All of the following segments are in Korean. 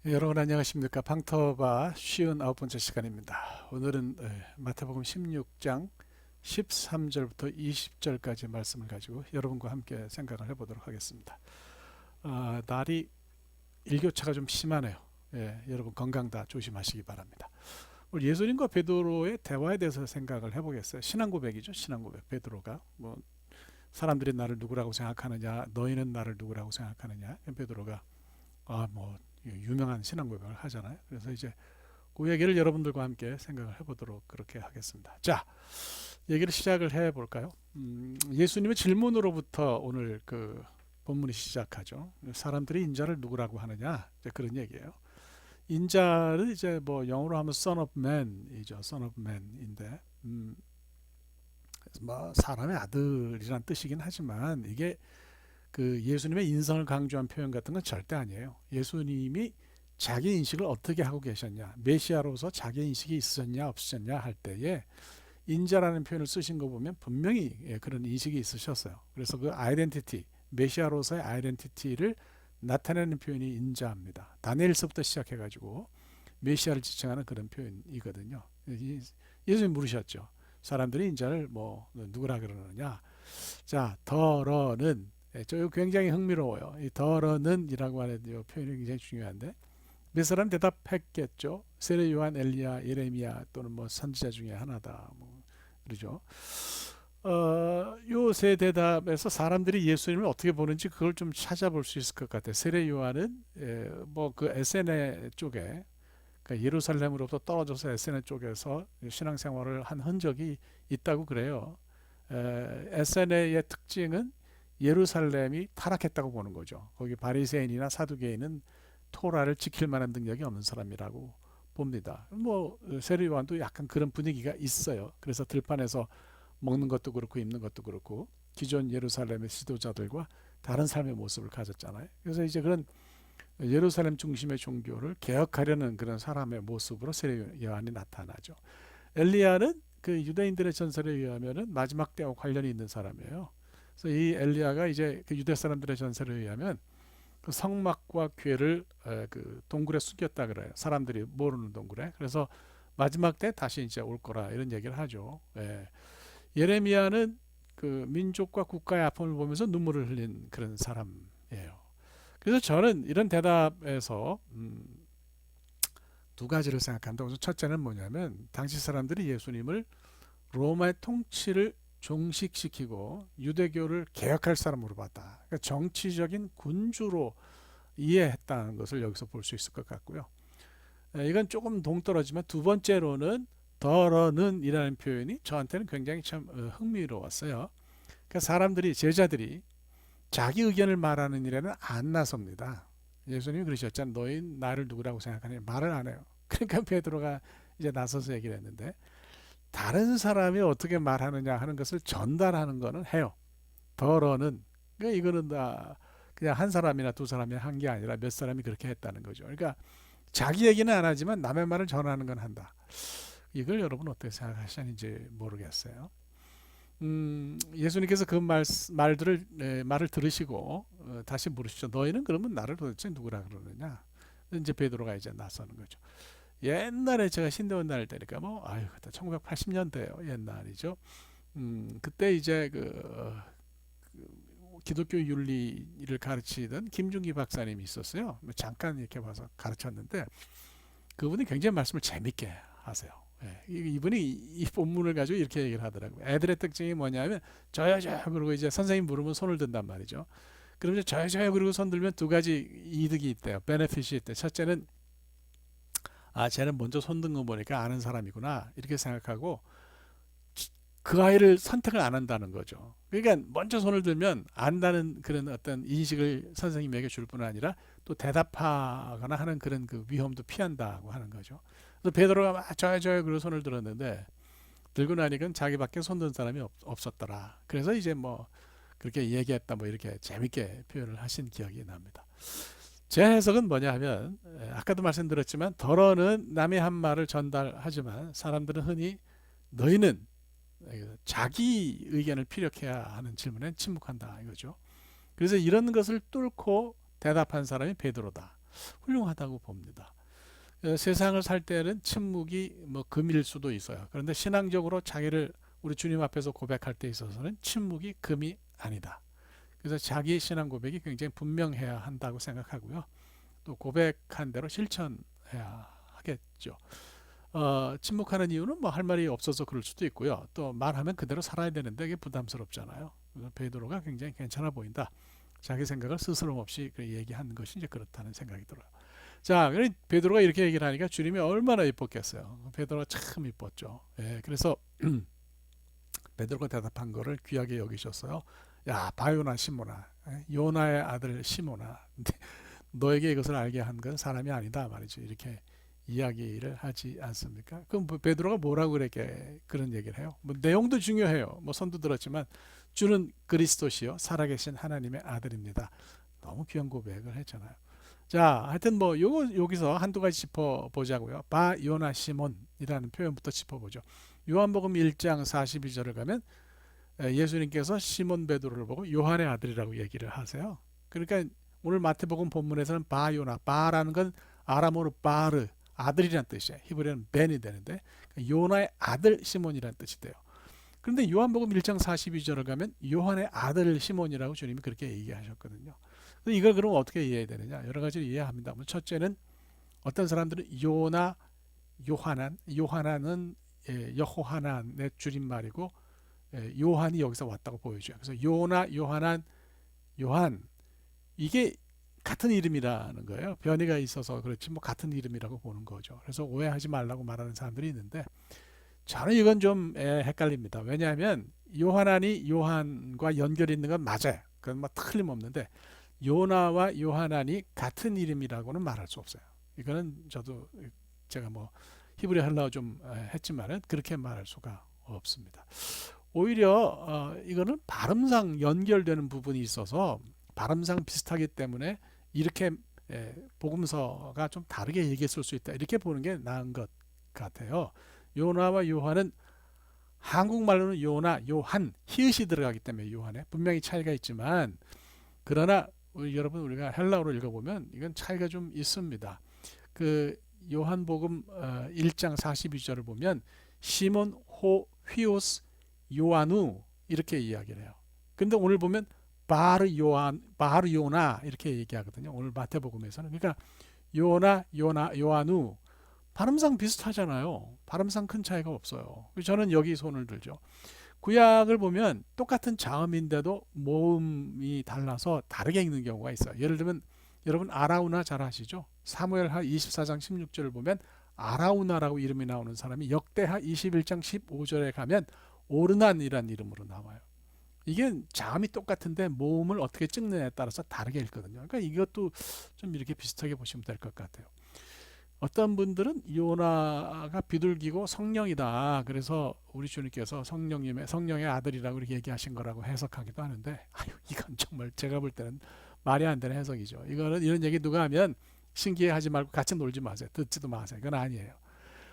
여러분 안녕하십니까? 방터바 59번째 시간입니다. 오늘은 마태복음 16장 13절부터 20절까지 말씀을 가지고 여러분과 함께 생각을 해보도록 하겠습니다. 날이 일교차가 좀 심하네요. 여러분 건강 다 조심하시기 바랍니다. 오늘 예수님과 베드로의 대화에 대해서 생각을 해보겠어요. 신앙 고백이죠. 신앙 고백. 베드로가 사람들이 나를 누구라고 생각하느냐, 너희는 나를 누구라고 생각하느냐. 베드로가 유명한 신앙 고백을 하잖아요. 그래서 이제 그 얘기를 여러분들과 함께 생각을 해보도록 그렇게 하겠습니다. 자, 얘기를 시작을 해볼까요? 예수님의 질문으로부터 오늘 그 본문이 시작하죠. 사람들이 인자를 누구라고 하느냐, 이제 그런 얘기예요. 인자를 이제 영어로 하면 Son of Man이죠. Son of Man인데, 사람의 아들이란 뜻이긴 하지만 이게 그 예수님의 인성을 강조한 표현 같은 건 절대 아니에요. 예수님이 자기 인식을 어떻게 하고 계셨냐, 메시아로서 자기 인식이 있었냐 없었냐 할 때에 인자라는 표현을 쓰신 거 보면 분명히 그런 인식이 있으셨어요. 그래서 그 아이덴티티, 메시아로서의 아이덴티티를 나타내는 표현이 인자입니다. 다니엘서부터 시작해가지고 메시아를 지칭하는 그런 표현이거든요. 예수님 물으셨죠. 사람들이 인자를 누구라 그러느냐. 자, 더러는 저 굉장히 흥미로워요. 이 더러는이라고 하는 이 표현이 굉장히 중요한데 몇 사람 대답했겠죠. 세례 요한, 엘리야, 예레미야 또는 선지자 중에 하나다. 그러죠. 요 세 대답에서 사람들이 예수님을 어떻게 보는지 그걸 좀 찾아볼 수 있을 것 같아요. 세례 요한은 그 에세네 쪽에 그러니까 예루살렘으로부터 떨어져서 에세네 쪽에서 신앙생활을 한 흔적이 있다고 그래요. 에세네의 특징은 예루살렘이 타락했다고 보는 거죠. 거기 바리새인이나 사두개인은 토라를 지킬 만한 능력이 없는 사람이라고 봅니다. 세례 요한도 약간 그런 분위기가 있어요. 그래서 들판에서 먹는 것도 그렇고 입는 것도 그렇고 기존 예루살렘의 지도자들과 다른 삶의 모습을 가졌잖아요. 그래서 이제 그런 예루살렘 중심의 종교를 개혁하려는 그런 사람의 모습으로 세례 요한이 나타나죠. 엘리야는 그 유대인들의 전설에 의하면은 마지막 때와 관련이 있는 사람이에요. 그래서 이 엘리야가 이제 그 유대 사람들의 전설에 의하면 그 성막과 궤를 그 동굴에 숨겼다 그래요. 사람들이 모르는 동굴에. 그래서 마지막 때 다시 이제 올 거라 이런 얘기를 하죠. 예레미야는 그 민족과 국가의 아픔을 보면서 눈물을 흘린 그런 사람이에요. 그래서 저는 이런 대답에서 두 가지를 생각합니다. 우선 첫째는 뭐냐면 당시 사람들이 예수님을 로마의 통치를 종식시키고 유대교를 개혁할 사람으로 봤다. 그러니까 정치적인 군주로 이해했다는 것을 여기서 볼 수 있을 것 같고요. 이건 조금 동떨어지만 두 번째로는 더러는 이라는 표현이 저한테는 굉장히 참 흥미로웠어요. 그러니까 사람들이 제자들이 자기 의견을 말하는 일에는 안 나섭니다. 예수님이 그러셨잖아요. 너희 나를 누구라고 생각하냐 말을 안 해요. 그러니까 베드로가 이제 나서서 얘기를 했는데 다른 사람이 어떻게 말하느냐 하는 것을 전달하는 거는 해요. 더러는 그러니까 이거는 다 그냥 한 사람이나 두 사람이 한 게 아니라 몇 사람이 그렇게 했다는 거죠. 그러니까 자기 얘기는 안 하지만 남의 말을 전하는 건 한다. 이걸 여러분 어떻게 생각하시는지 모르겠어요. 예수님께서 그 말을 들으시고 다시 물으시죠. 너희는 그러면 나를 도대체 누구라 그러느냐? 이제 베드로가 이제 나서는 거죠. 옛날에 제가 신대원 다닐 때니까 그때 1980년대예요. 옛날이죠. 그때 이제 기독교 윤리를 가르치던 김중기 박사님이 있었어요. 잠깐 이렇게 봐서 가르쳤는데 그분이 굉장히 말씀을 재밌게 하세요. 이분이 이 본문을 가지고 이렇게 얘기를 하더라고요. 애들의 특징이 뭐냐면 저요 저요 그러고 이제 선생님 물으면 손을 든단 말이죠. 그러면 저요 저요 그러고 손 들면 두 가지 이득이 있대요. 베네핏이 있대. 첫째는 쟤는 먼저 손 든 거 보니까 아는 사람이구나 이렇게 생각하고 그 아이를 선택을 안 한다는 거죠. 그러니까 먼저 손을 들면 안다는 그런 어떤 인식을 선생님에게 줄 뿐 아니라 또 대답하거나 하는 그런 그 위험도 피한다고 하는 거죠. 그래서 베드로가 저요 그리고 손을 들었는데 들고 나니까 자기밖에 손 든 사람이 없었더라. 그래서 이제 그렇게 얘기했다 이렇게 재밌게 표현을 하신 기억이 납니다. 제 해석은 뭐냐 하면 아까도 말씀드렸지만 덜어는 남의 한 말을 전달하지만 사람들은 흔히 너희는 자기 의견을 피력해야 하는 질문에 침묵한다 이거죠. 그래서 이런 것을 뚫고 대답한 사람이 베드로다. 훌륭하다고 봅니다. 세상을 살 때는 침묵이 뭐 금일 수도 있어요. 그런데 신앙적으로 자기를 우리 주님 앞에서 고백할 때 있어서는 침묵이 금이 아니다. 그래서 자기 신앙 고백이 굉장히 분명해야 한다고 생각하고요. 또 고백한 대로 실천해야 하겠죠. 침묵하는 이유는 뭐 할 말이 없어서 그럴 수도 있고요. 또 말하면 그대로 살아야 되는데 이게 부담스럽잖아요. 그래서 베드로가 굉장히 괜찮아 보인다. 자기 생각을 스스럼 없이 얘기한 것이 이제 그렇다는 생각이 들어요. 자, 베드로가 이렇게 얘기를 하니까 주님이 얼마나 이뻤겠어요. 베드로가 참 이뻤죠. 예, 그래서 베드로가 대답한 거를 귀하게 여기셨어요. 야, 바요나 시모나, 요나의 아들 시모나, 너에게 이것을 알게 한 건 사람이 아니다 말이죠. 이렇게 이야기를 하지 않습니까? 그럼 베드로가 뭐라고 그렇게 그런 얘기를 해요? 뭐 내용도 중요해요. 뭐 선도 들었지만 주는 그리스도시요 살아계신 하나님의 아들입니다. 너무 귀한 고백을 했잖아요. 자, 하여튼 뭐 여기서 한두 가지 짚어 보자고요. 바 요나 시몬이라는 표현부터 짚어 보죠. 요한복음 1장 42절을 가면 예수님께서 시몬 베드로를 보고 요한의 아들이라고 얘기를 하세요. 그러니까 오늘 마태복음 본문에서는 바요나, 바라는 건 아람어로 바르, 아들이란 뜻이에요. 히브리어는 벤이 되는데 요나의 아들 시몬이란 뜻이 돼요. 그런데 요한복음 1장 42절을 가면 요한의 아들 시몬이라고 주님이 그렇게 얘기하셨거든요. 이걸 그럼 어떻게 이해해야 되느냐? 여러 가지를 이해합니다. 첫째는 어떤 사람들은 요나, 요하나는 여호하난의 줄임말이고 요한이 여기서 왔다고 보여줘요. 그래서 요나, 요하난, 요한 이게 같은 이름이라는 거예요. 변이가 있어서 그렇지 뭐 같은 이름이라고 보는 거죠. 그래서 오해하지 말라고 말하는 사람들이 있는데 저는 이건 좀 헷갈립니다. 왜냐하면 요하난이 요한과 연결이 있는 건 맞아요. 그건 뭐 틀림없는데 요나와 요하난이 같은 이름이라고는 말할 수 없어요. 이거는 저도 제가 뭐 히브리 헬라어 좀 했지만은 그렇게 말할 수가 없습니다. 오히려 이거는 발음상 연결되는 부분이 있어서 발음상 비슷하기 때문에 이렇게 복음서가 좀 다르게 얘기했을 수 있다. 이렇게 보는 게 나은 것 같아요. 요나와 요한은 한국말로는 요나, 요한, 히읗이 들어가기 때문에 요한에 분명히 차이가 있지만 그러나 여러분 우리가 헬라어로 읽어보면 이건 차이가 좀 있습니다. 그 요한복음 1장 42절을 보면 시몬 호 휘오스 요한우 이렇게 이야기를 해요. 근데 오늘 보면 바르 요나 이렇게 얘기하거든요. 오늘 마태복음에서는. 그러니까 요나, 요한우 발음상 비슷하잖아요. 발음상 큰 차이가 없어요. 저는 여기 손을 들죠. 구약을 보면 똑같은 자음인데도 모음이 달라서 다르게 읽는 경우가 있어요. 예를 들면 여러분 아라우나 잘 아시죠? 사무엘하 24장 16절을 보면 아라우나라고 이름이 나오는 사람이 역대하 21장 15절에 가면 오르난이라는 이름으로 나와요. 이게 자음이 똑같은데 모음을 어떻게 찍느냐에 따라서 다르게 읽거든요. 그러니까 이것도 좀 이렇게 비슷하게 보시면 될 것 같아요. 어떤 분들은 요나가 비둘기고 성령이다. 그래서 우리 주님께서 성령의 아들이라고 이렇게 얘기하신 거라고 해석하기도 하는데, 아유, 이건 정말 제가 볼 때는 말이 안 되는 해석이죠. 이런 얘기 누가 하면 신기해하지 말고 같이 놀지 마세요. 듣지도 마세요. 이건 아니에요.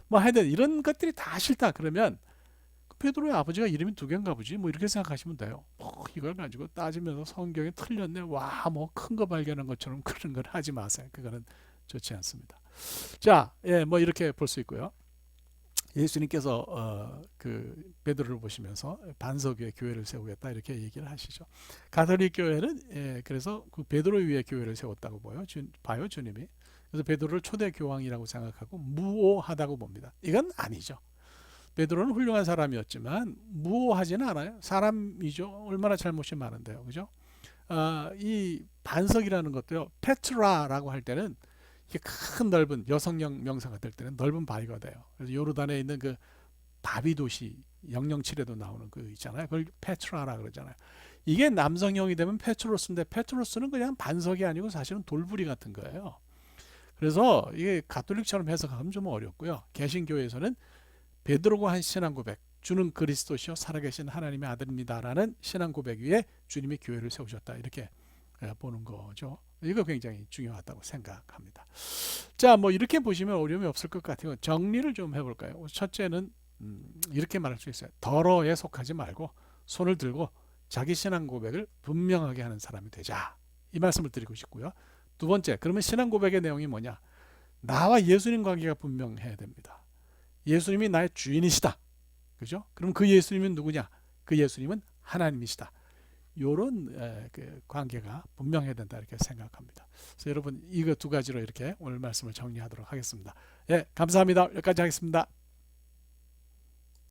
뭐 하여튼 이런 것들이 다 싫다 그러면 베드로의 아버지가 이름이 두 개인가 보지 뭐 이렇게 생각하시면 돼요. 이걸 가지고 따지면서 성경이 틀렸네. 와, 뭐 큰 거 발견한 것처럼 그런 걸 하지 마세요. 그거는 좋지 않습니다. 자, 뭐 이렇게 볼 수 있고요. 예수님께서 그 베드로를 보시면서 반석 위에 교회를 세우겠다 이렇게 얘기를 하시죠. 가톨릭 교회는 그래서 그 베드로 위에 교회를 세웠다고 봐요 주님이. 그래서 베드로를 초대 교황이라고 생각하고 무오하다고 봅니다. 이건 아니죠. 베드로는 훌륭한 사람이었지만 무오하지는 않아요. 사람이죠. 얼마나 잘못이 많은데요, 그죠? 이 반석이라는 것도요. 페트라라고 할 때는 이게 큰 넓은 여성형 명사가 될 때는 넓은 바위가 돼요. 그래서 요르단에 있는 그 바비 도시 007에도 나오는 그 있잖아요. 그걸 페트라라 그러잖아요. 이게 남성형이 되면 페트로스인데 페트로스는 그냥 반석이 아니고 사실은 돌부리 같은 거예요. 그래서 이게 가톨릭처럼 해석하면 좀 어렵고요. 개신교에서는 베드로가 한 신앙 고백, 주는 그리스도시요 살아계신 하나님의 아들입니다라는 신앙 고백 위에 주님이 교회를 세우셨다 이렇게 보는 거죠. 이거 굉장히 중요하다고 생각합니다. 자, 뭐 이렇게 보시면 어려움이 없을 것 같아요. 정리를 좀 해볼까요? 첫째는 이렇게 말할 수 있어요. 덜어에 속하지 말고 손을 들고 자기 신앙 고백을 분명하게 하는 사람이 되자. 이 말씀을 드리고 싶고요. 두 번째, 그러면 신앙 고백의 내용이 뭐냐? 나와 예수님 관계가 분명해야 됩니다. 예수님이 나의 주인이시다. 그죠? 그럼 그 예수님은 누구냐? 그 예수님은 하나님이시다. 요런 그 관계가 분명해야 된다 이렇게 생각합니다. 그래서 여러분 이거 두 가지로 이렇게 오늘 말씀을 정리하도록 하겠습니다. 예, 감사합니다. 여기까지 하겠습니다.